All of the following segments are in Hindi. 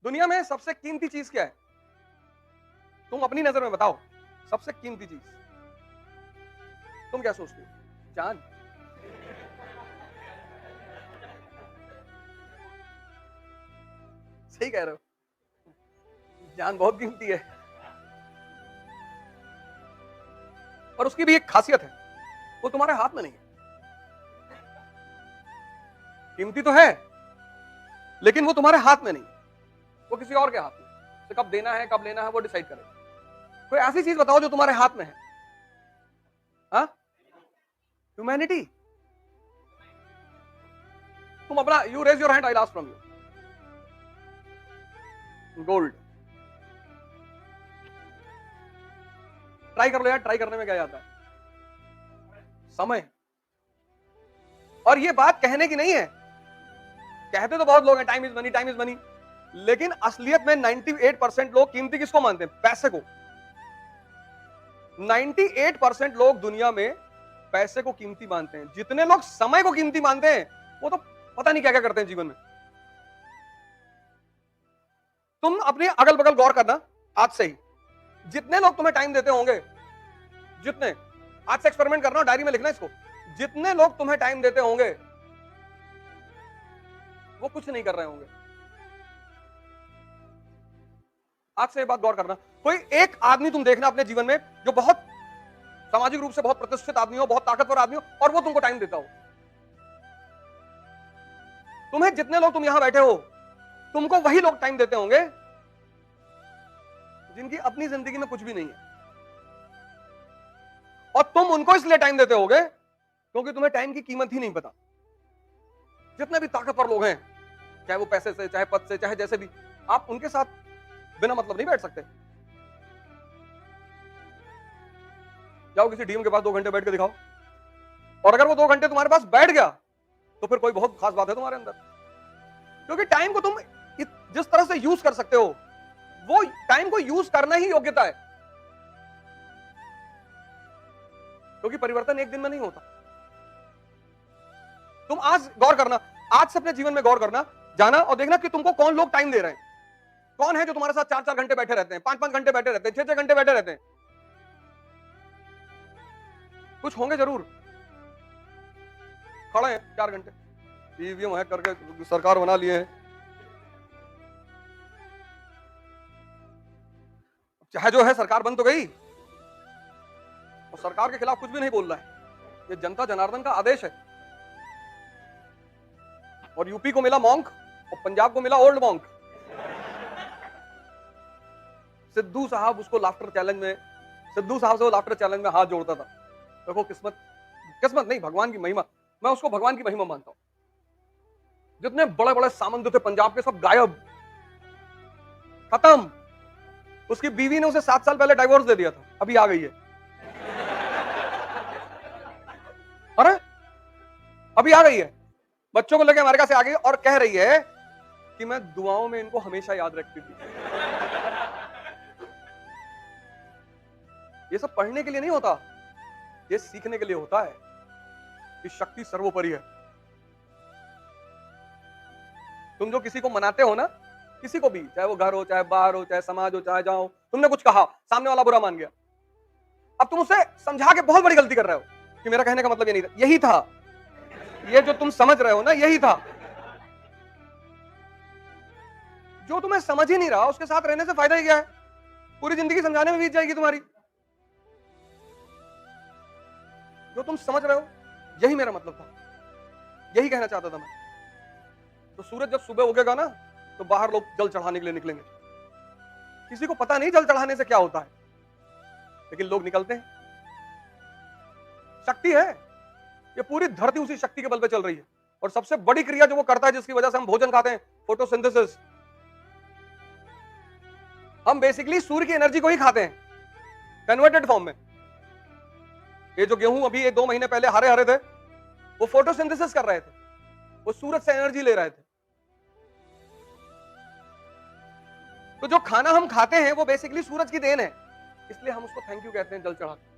दुनिया में सबसे कीमती चीज क्या है? तुम अपनी नजर में बताओ, सबसे कीमती चीज तुम क्या सोचते हो? जान? सही कह रहे हो, जान बहुत कीमती है। और उसकी भी एक खासियत है, वो तुम्हारे हाथ में नहीं है। कीमती तो है, लेकिन वो तुम्हारे हाथ में नहीं, वो किसी और के हाथ में। तो कब देना है कब लेना है वो डिसाइड करेगा। कोई ऐसी चीज बताओ जो तुम्हारे हाथ में है। हाँ, ह्यूमैनिटी। तुम अपना you raise your hand, I last from you. Gold. Try कर लो यार, ट्राई करने में क्या जाता है? समय। और ये बात कहने की नहीं है, कहते तो बहुत लोग हैं time is money, time is money, लेकिन असलियत में 98% लोग कीमती किसको मानते हैं? पैसे को। 98% लोग दुनिया में पैसे को कीमती मानते हैं। जितने लोग समय को कीमती मानते हैं वो तो पता नहीं क्या क्या करते हैं जीवन में। तुम अपने अगल बगल गौर करना आज से ही, जितने लोग तुम्हें टाइम देते होंगे, जितने, आज से एक्सपेरिमेंट करना, डायरी में लिखना इसको, जितने लोग तुम्हें टाइम देते होंगे वो कुछ नहीं कर रहे होंगे। आज से ये बात गौर करना। कोई एक आदमी तुम देखना अपने जीवन में जो बहुत सामाजिक रूप से बहुत प्रतिष्ठित आदमी हो, बहुत ताकतवर आदमी हो, और वो तुमको टाइम देता हो। तुम्हें जितने लोग, तुम यहां बैठे हो, तुमको वही लोग टाइम देते होंगे जिनकी अपनी जिंदगी में कुछ भी नहीं है। और तुम उनको इसलिए टाइम देते होगे क्योंकि तुम्हें टाइम की कीमत ही नहीं पता। जितने भी ताकतवर लोग हैं, चाहे वो पैसे से, चाहे पद से, चाहे जैसे भी, आप उनके साथ बिना मतलब नहीं बैठ सकते। जाओ किसी डीएम के पास 2 घंटे बैठ के दिखाओ, और अगर वो 2 घंटे तुम्हारे पास बैठ गया तो फिर कोई बहुत खास बात है तुम्हारे अंदर। क्योंकि टाइम को तुम जिस तरह से यूज कर सकते हो, वो टाइम को यूज करना ही योग्यता है। क्योंकि परिवर्तन एक दिन में नहीं होता। तुम आज गौर करना, आज से अपने जीवन में गौर करना, जाना और देखना कि तुमको कौन लोग टाइम दे रहे हैं। कौन है जो तुम्हारे साथ 4-4 घंटे बैठे रहते हैं, 5-5 घंटे बैठे रहते हैं, 6-6 घंटे बैठे रहते हैं। कुछ होंगे जरूर, खड़े हैं 4 घंटे, ईवीएम हैक करके सरकार बना लिए हैं, चाहे जो है सरकार बन तो गई, और सरकार के खिलाफ कुछ भी नहीं बोल रहा है। ये जनता जनार्दन का आदेश है। और यूपी को मिला मॉन्क और पंजाब को मिला ओल्ड मॉन्क। सिद्धू साहब उसको लाफ्टर चैलेंज में, सिद्धू साहब से वो लाफ्टर चैलेंज में हाथ जोड़ता था। देखो किस्मत, किस्मत नहीं, भगवान की महिमा। मैं उसको भगवान की महिमा मानता हूं। जितने बड़े बड़े सामंत थे पंजाब के, सब गायब, खत्म। उसकी बीवी ने उसे 7 साल पहले डाइवोर्स दे दिया था, अभी आ गई है। अरे अभी आ गई है, बच्चों को लेकर अमेरिका से आ गई और कह रही है कि मैं दुआओं में इनको हमेशा याद रखती थी। ये सब पढ़ने के लिए नहीं होता, ये सीखने के लिए होता है कि शक्ति सर्वोपरि है। तुम जो किसी को मनाते हो ना, किसी को भी, चाहे वो घर हो, चाहे बाहर हो, चाहे समाज हो, चाहे जहां हो, तुमने कुछ कहा, सामने वाला बुरा मान गया, अब तुम उसे समझा के बहुत बड़ी गलती कर रहे हो कि मेरा कहने का मतलब ये नहीं था, यही था, ये जो तुम समझ रहे हो ना, यही था। जो तुम्हें समझ ही नहीं रहा उसके साथ रहने से फायदा ही क्या है? पूरी जिंदगी समझाने में बीत जाएगी तुम्हारी। जो तुम समझ रहे हो, यही मेरा मतलब था, यही कहना चाहता था मैं। तो सूरज जब सुबह उगेगा ना, तो बाहर लोग जल चढ़ाने के लिए निकलेंगे। किसी को पता नहीं जल चढ़ाने से क्या होता है, लेकिन लोग निकलते हैं। शक्ति है, ये पूरी धरती उसी शक्ति के बल पे चल रही है। और सबसे बड़ी क्रिया जो वो करता है, जिसकी वजह से हम भोजन खाते हैं, फोटोसिंथेसिस। हम बेसिकली सूर्य की एनर्जी को ही खाते हैं, कन्वर्टेड फॉर्म में। ये जो गेहूं अभी 1-2 महीने पहले हरे हरे थे, वो फोटोसिंथेसिस कर रहे थे, वो सूरज से एनर्जी ले रहे थे। तो जो खाना हम खाते हैं वो बेसिकली सूरज की देन है, इसलिए हम उसको थैंक यू कहते हैं जल चढ़ाते।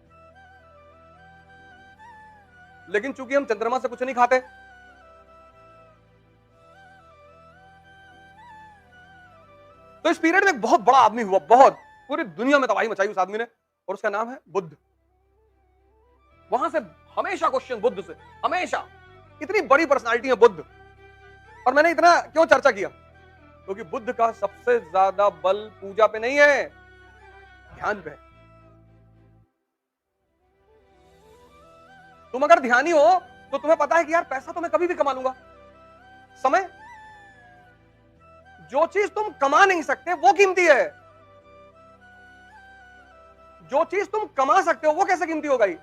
लेकिन चूंकि हम चंद्रमा से कुछ नहीं खाते, तो इस पीरियड में एक बहुत बड़ा आदमी हुआ, बहुत, पूरी दुनिया में तबाही मचाई उस आदमी ने, और उसका नाम है बुद्ध। वहां से हमेशा क्वेश्चन बुद्ध से, हमेशा। इतनी बड़ी पर्सनालिटी है बुद्ध। और मैंने इतना क्यों चर्चा किया, क्योंकि बुद्ध का सबसे ज्यादा बल पूजा पे नहीं है, ध्यान पे है। तुम अगर ध्यानी हो तो तुम्हें पता है कि यार पैसा तो मैं कभी भी कमा लूंगा, समय, जो चीज तुम कमा नहीं सकते वो कीमती है, जो चीज तुम कमा सकते हो वो कैसे कीमती हो गई?